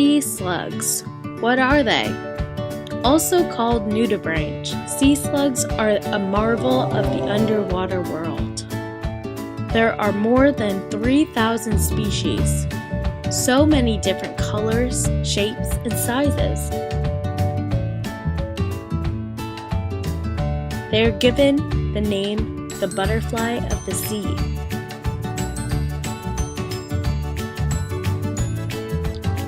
Sea slugs. What are they? Also called nudibranch, sea slugs are a marvel of the underwater world. There are more than 3,000 species, so many different colors, shapes, and sizes. They are given the name the butterfly of the sea.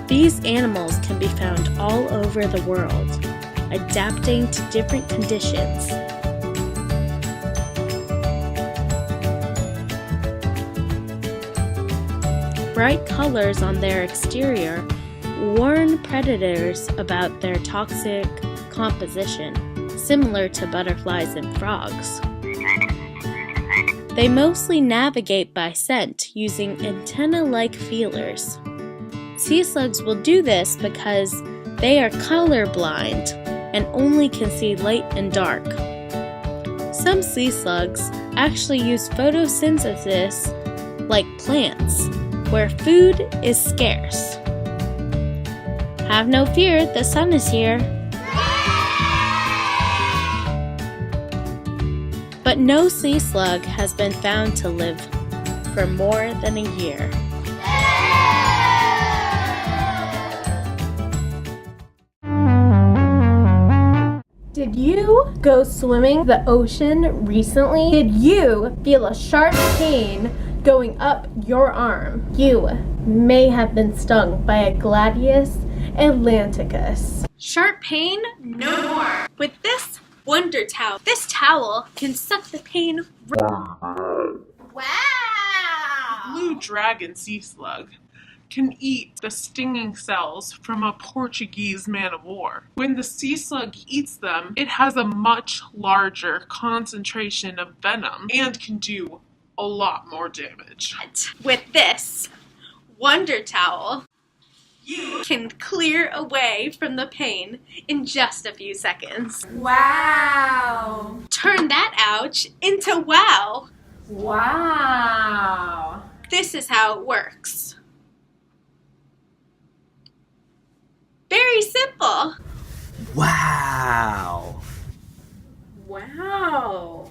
These animals can be found all over the world, adapting to different conditions. Bright colors on their exterior warn predators about their toxic composition, similar to butterflies and frogs. They mostly navigate by scent using antenna-like feelers. Sea slugs will do this because they are colorblind and only can see light and dark. Some sea slugs actually use photosynthesis like plants, where food is scarce. Have no fear, the sun is here. But no sea slug has been found to live for more than a year. Did you go swimming the ocean recently? Did you feel a sharp pain going up your arm? You may have been stung by a Gladius atlanticus. Sharp pain? No more. With this Wonder Towel. This towel can suck the pain. Wow! Blue dragon sea slug can eat the stinging cells from a Portuguese man-of-war. When the sea slug eats them, it has a much larger concentration of venom and can do a lot more damage. With this Wonder Towel, you can clear away from the pain in just a few seconds. Wow! Turn that ouch into wow! Wow! This is how it works. Very simple. Wow! Wow!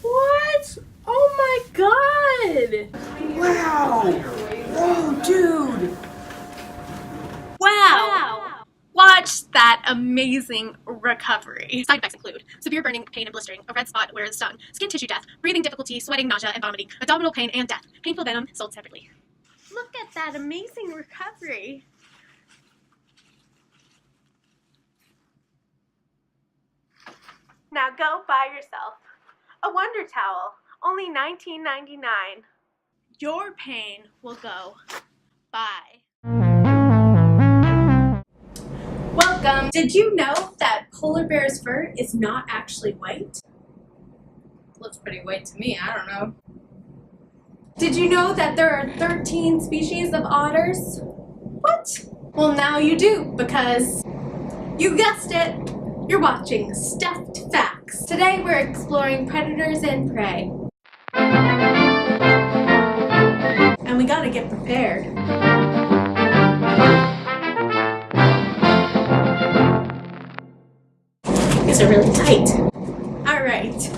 What? Oh my god! Wow! Whoa, dude! Wow! Watch that amazing recovery. Side effects include severe burning, pain and blistering, a red spot where it's stung, skin tissue death, breathing difficulty, sweating, nausea, and vomiting, abdominal pain, and death. Painful venom sold separately. Look at that amazing recovery. Now go buy yourself a Wonder Towel, only $19.99. Your pain will go bye. Welcome! Did you know that polar bear's fur is not actually white? Looks pretty white to me, I don't know. Did you know that there are 13 species of otters? What? Well, now you do, because you guessed it! You're watching Stuffed Facts. Today we're exploring predators and prey. And we gotta get prepared. These are really tight. Alright.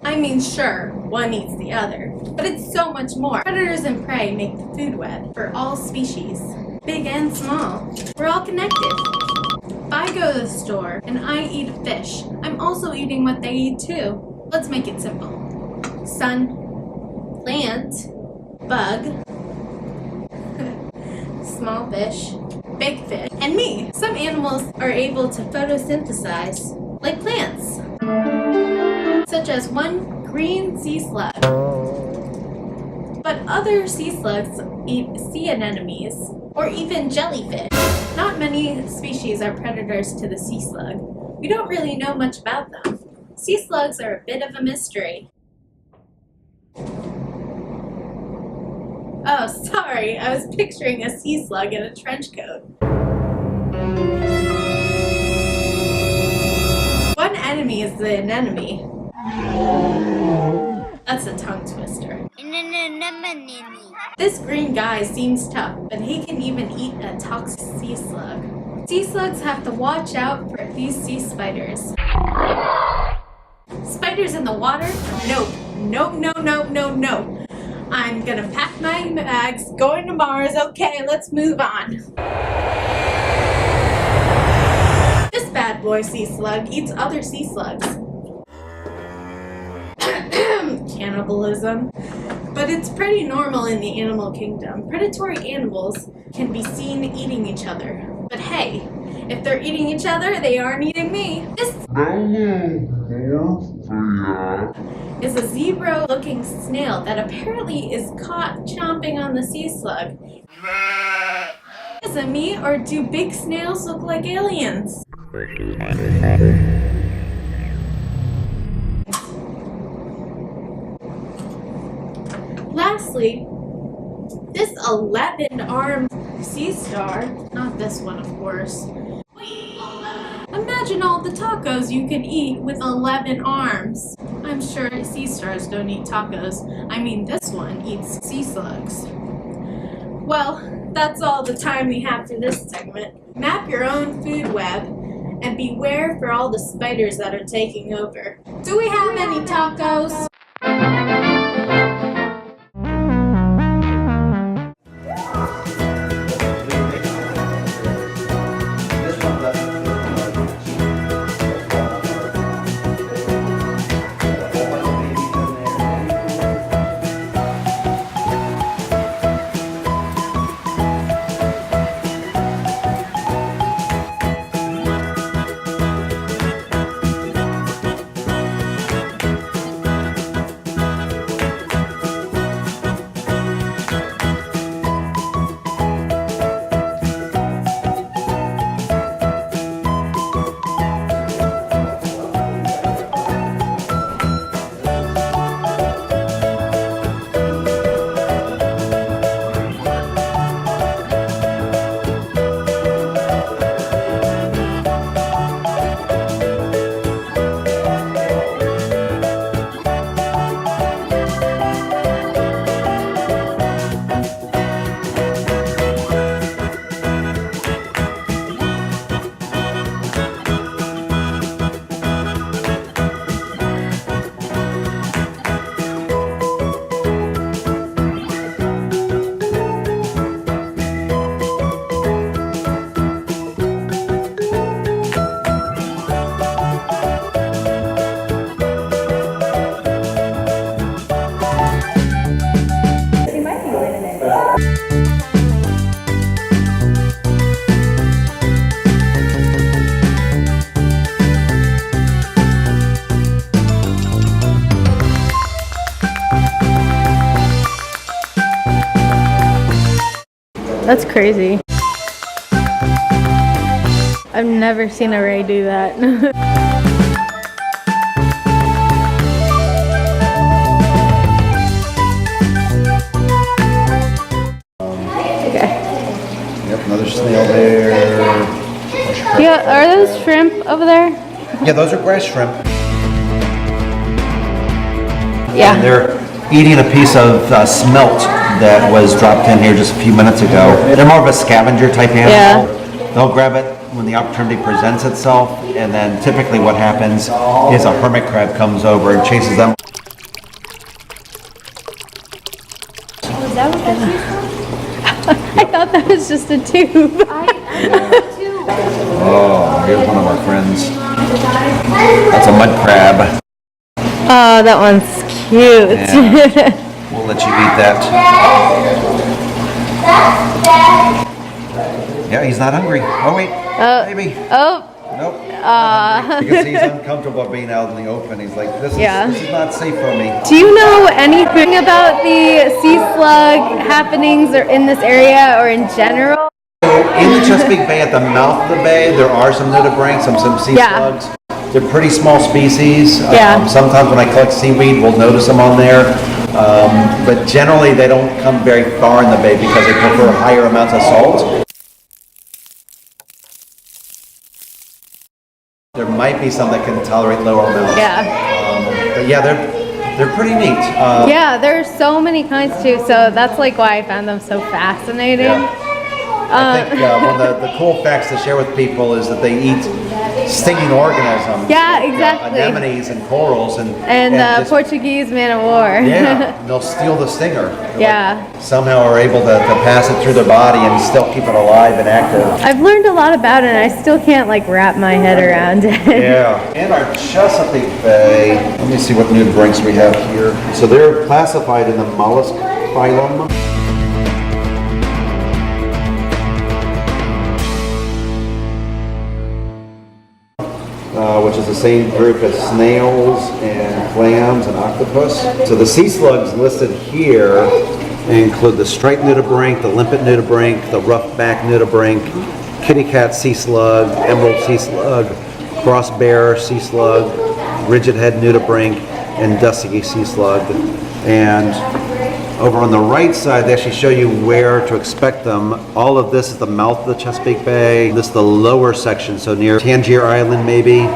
I mean, sure, one eats the other, but it's so much more. Predators and prey make the food web for all species, big and small. We're all connected. If I go to the store and I eat a fish, I'm also eating what they eat too. Let's make it simple. Sun, plant, bug, small fish, big fish, and me. Some animals are able to photosynthesize, like plants, such as one green sea slug. But other sea slugs eat sea anemones, or even jellyfish. Not many species are predators to the sea slug. We don't really know much about them. Sea slugs are a bit of a mystery. Oh, sorry, I was picturing a sea slug in a trench coat. One enemy is the anemone. That's a tongue twister. This green guy seems tough, but he can even eat a toxic sea slug. Sea slugs have to watch out for these sea spiders. Spiders in the water? No. No, no, no, no, no. I'm gonna pack my bags, going to Mars. Okay, let's move on. This bad boy sea slug eats other sea slugs. Cannibalism. But it's pretty normal in the animal kingdom. Predatory animals can be seen eating each other. But hey, if they're eating each other, they aren't eating me. This is a zebra-looking snail that apparently is caught chomping on the sea slug. Is it me, or do big snails look like aliens? Lastly, this 11-armed sea star, not this one of course. Imagine all the tacos you could eat with 11 arms. I'm sure sea stars don't eat tacos. I mean, this one eats sea slugs. Well, that's all the time we have for this segment. Map your own food web and beware for all the spiders that are taking over. Do we have any tacos? That's crazy. I've never seen a ray do that. Okay. Yep, another snail there. Yeah, are those shrimp over there? Yeah, those are grass shrimp. Yeah. And they're eating a piece of smelt that was dropped in here just a few minutes ago. They're more of a scavenger type animal. Yeah. They'll grab it when the opportunity presents itself, and then typically what happens is a hermit crab comes over and chases them. Was that what that's used for? I thought that was just a tube. I know too. Oh, here's one of our friends. That's a mud crab. Oh, that one's cute. Yeah. We'll let you eat that. Yeah, he's not hungry. Oh wait, maybe. Oh. Nope. Not hungry. Because he's uncomfortable being out in the open. He's like, this is not safe for me. Do you know anything about the sea slug happenings or in this area or in general? In the Chesapeake Bay, at the mouth of the bay, there are some nudibranchs, some sea slugs. They're pretty small species. Sometimes when I collect seaweed, we'll notice them on there. But generally, they don't come very far in the bay because they prefer higher amounts of salt. There might be some that can tolerate lower amounts. Yeah. But yeah, they're pretty neat. Yeah, there's so many kinds too, so that's like why I found them so fascinating. Yeah. I think one of the cool facts to share with people is that they eat stinging organisms. Yeah, exactly. Anemones and corals and just, Portuguese man of war. yeah, and they'll steal the stinger. They're Yeah. like, somehow are able to pass it through their body and still keep it alive and active. I've learned a lot about it and I still can't like wrap my head around it. Yeah. And our Chesapeake Bay, let me see what nudibranchs we have here. So they're classified in the mollusk phylum. Which is the same group as snails and clams and octopus. So the sea slugs listed here include the striped nudibranch, the limpet nudibranch, the rough-back nudibranch, kitty cat sea slug, emerald sea slug, cross bear sea slug, rigid head nudibranch, and dusky sea slug. And over on the right side, they actually show you where to expect them. All of this is the mouth of the Chesapeake Bay. This is the lower section, so near Tangier Island maybe.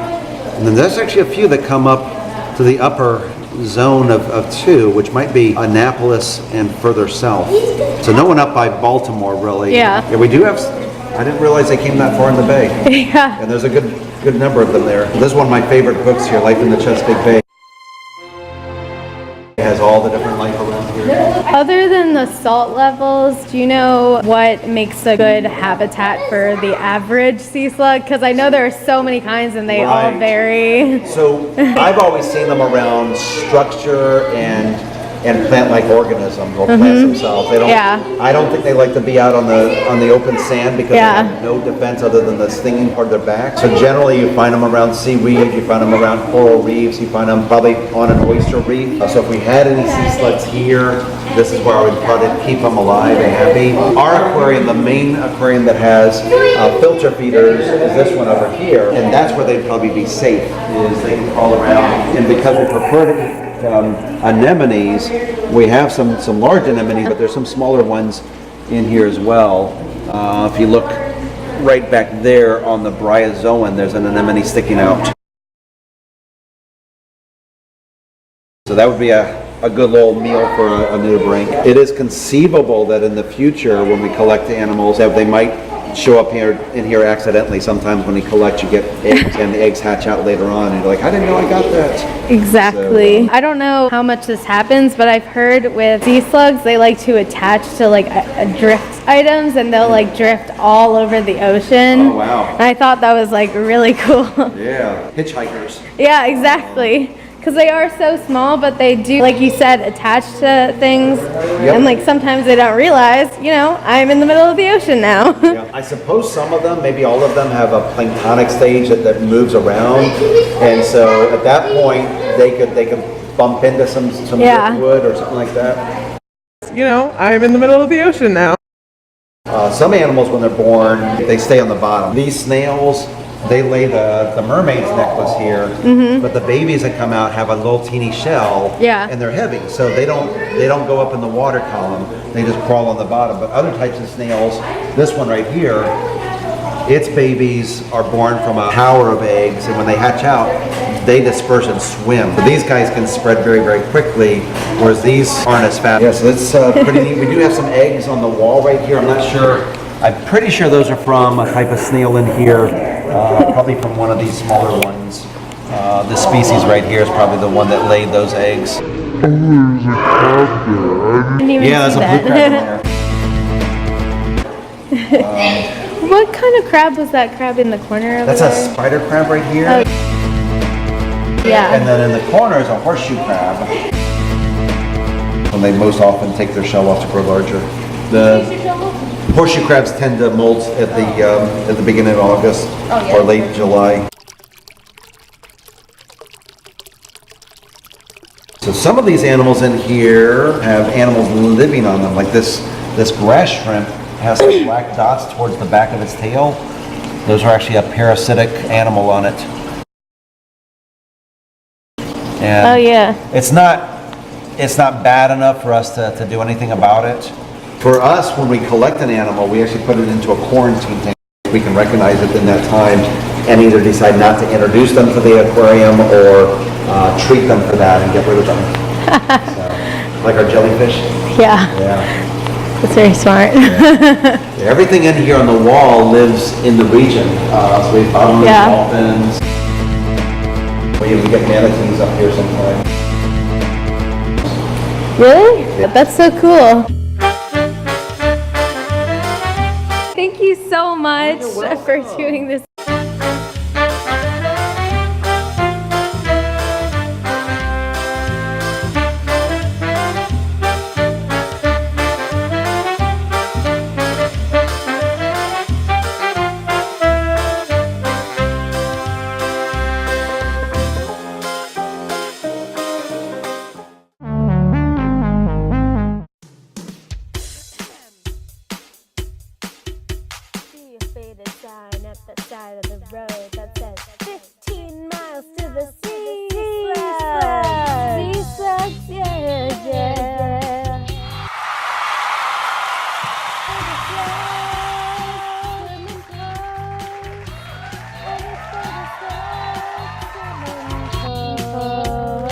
And then there's actually a few that come up to the upper zone of two, which might be Annapolis and further south. So no one up by Baltimore really. Yeah. Yeah, we do have, I didn't realize they came that far in the bay. Yeah. And there's a good number of them there. This is one of my favorite books here, Life in the Chesapeake Bay. It has all the different life around here. Other than the salt levels, do you know what makes a good habitat for the average sea slug? Because I know there are so many kinds and they all Right. vary. So I've always seen them around structure and plant-like organisms or plants themselves. They don't. Yeah. I don't think they like to be out on the open sand because Yeah. they have no defense other than the stinging part of their back. So generally, you find them around seaweed, you find them around coral reefs, you find them probably on an oyster reef. So if we had any sea slugs here, this is where I would probably keep them alive and happy. Our aquarium, the main aquarium that has filter feeders, is this one over here, and that's where they'd probably be safe. Is they can crawl around, and because we prefer to eat anemones, we have some large anemones, but there's some smaller ones in here as well. If you look right back there on the bryozoan, there's an anemone sticking out. So that would be a good little meal for a nudibranch. It is conceivable that in the future, when we collect animals, that they might show up in here accidentally. Sometimes when you collect, you get eggs, and the eggs hatch out later on, and you're like, I didn't know I got that. Exactly. So, I don't know how much this happens, but I've heard with sea slugs, they like to attach to like a drift items, and they'll like drift all over the ocean. Oh, wow. And I thought that was like really cool. Yeah, hitchhikers. Yeah, exactly. Because they are so small, but they do, like you said, attach to things. Yep. And like sometimes they don't realize, you know, I'm in the middle of the ocean now. Yeah, I suppose some of them, maybe all of them, have a planktonic stage that moves around, and so at that point they could bump into some driftwood or something like that. You know, I'm in the middle of the ocean now. Some animals, when they're born, they stay on the bottom. These snails, they lay the mermaid's necklace here, but the babies that come out have a little teeny shell, Yeah. and they're heavy, so they don't go up in the water column. They just crawl on the bottom. But other types of snails, this one right here, its babies are born from a tower of eggs, and when they hatch out, they disperse and swim. But these guys can spread very, very quickly, whereas these aren't as fast. Yes, it's pretty neat. We do have some eggs on the wall right here. I'm not sure. I'm pretty sure those are from a type of snail in here, probably from one of these smaller ones. This species right here is probably the one that laid those eggs. Didn't even Yeah, there's see a that. blue crab in there. What kind of crab was that crab in the corner over That's there? a spider crab right here. Oh, yeah. And then in the corner is a horseshoe crab. When they most often take their shell off to grow larger. The horseshoe crabs tend to molt at the beginning of August or late July. So some of these animals in here have animals living on them, like this grass shrimp has some black dots towards the back of its tail. Those are actually a parasitic animal on it. And Oh, yeah. it's not bad enough for us to do anything about it. For us, when we collect an animal, we actually put it into a quarantine tank. We can recognize it in that time and either decide not to introduce them to the aquarium or treat them for that and get rid of them. So, like our jellyfish. Yeah, Yeah. that's very smart. Everything in here on the wall lives in the region. So we found Yeah. dolphins. We get manatees up here sometimes. Really? That's so cool. Thank you so much for doing this. See a faded sign at the side of the road that says 15 miles to the sea. Sea Slugs, yeah, yeah. Swimming cold.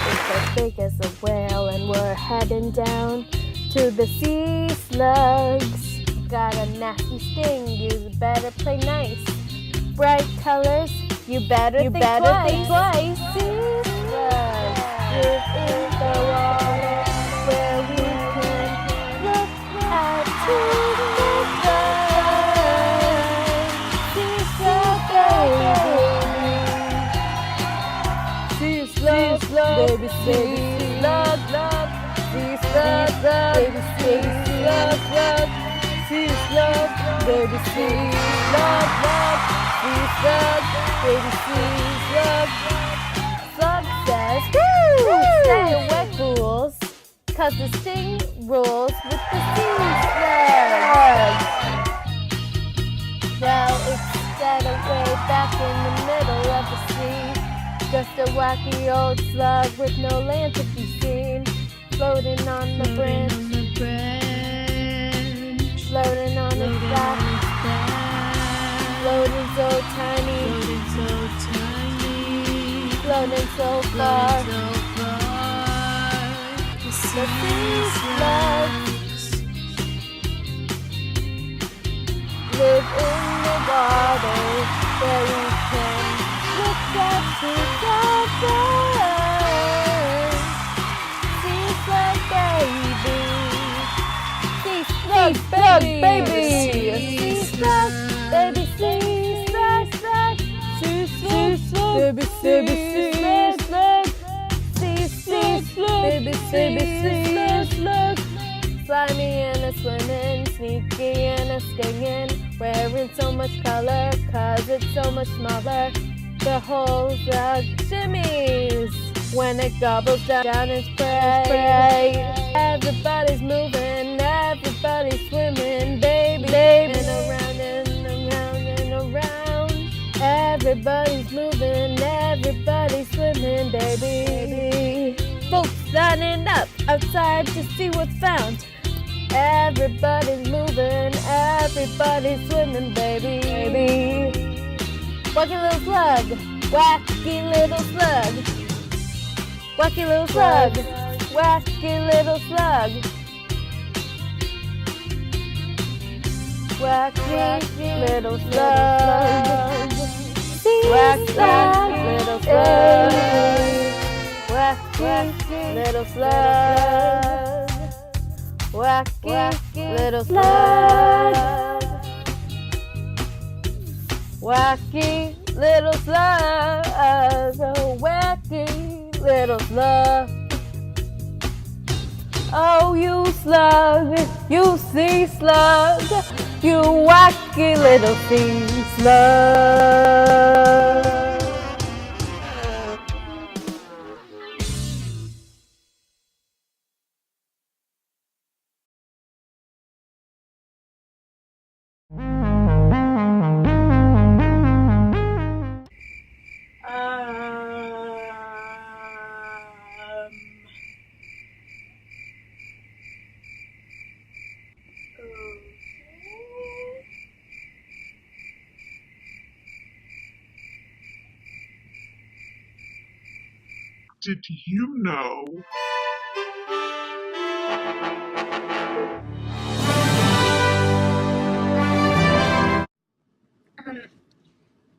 It's as big as a whale, and we're heading down to the Sea Slugs. Got a nasty sting, you better play nice. Bright colors, you better think twice. Sea Slugs live in the water where we can look at to the sky. Sea Slug, baby, sea slug, sea slug, baby, sea slug, sea slug, baby, sea slug, sea slug, baby, sea slug. Slug says, woo! Stay away, fools, 'cause the sting rules with the sea slug. Well, it's dead away back in the middle of the sea. Just a wacky old slug with no land to be seen. Floating on the branch. Floating on its back. Floating so tiny. Floating so far. The sea slugs live in the water where we can look up together. Sea slug baby. Sea slug baby. Sea slug baby. Sea slug slug. Sea slug baby. Sea slug. Sea slug baby. Sea slug. Slimy and a swimming, sneaky and a stinging, wearing so much color 'cause it's so much smaller. The whole slug shimmies when it gobbles down its prey. Everybody's moving, everybody's swimming, baby, and around and around and around. Everybody's moving, everybody's swimming, baby. Folks lining up outside to see what's found. Everybody's moving, everybody's swimming, baby. Wacky little slug, wacky little slug. Wacky little slug, wacky little slug. Wacky little slug. Wacky little slug. Wacky little slug. Wacky little slug. Wacky little slug. Oh, wacky little slug. Oh, you slug, you sea slug, you wacky little sea slug. Did you know?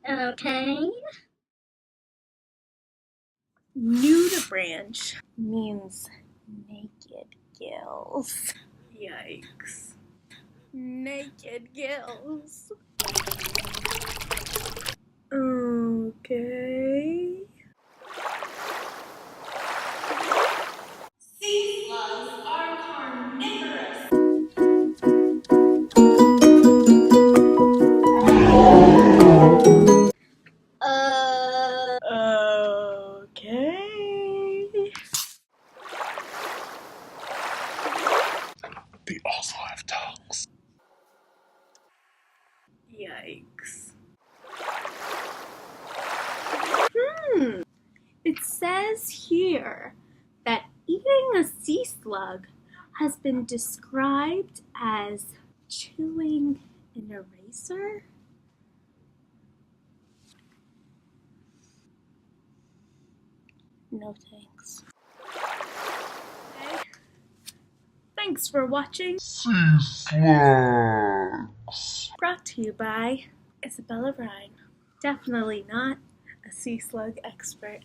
Okay. Nudibranch means naked gills. Yikes. Naked gills. Okay. Sea slugs are carnivorous. Okay. They also have tongues. Yikes. It says here that eating a sea slug has been described as chewing an eraser. No thanks. Okay. Thanks for watching. Sea slugs. Brought to you by Isabella Rhein. Definitely not a sea slug expert.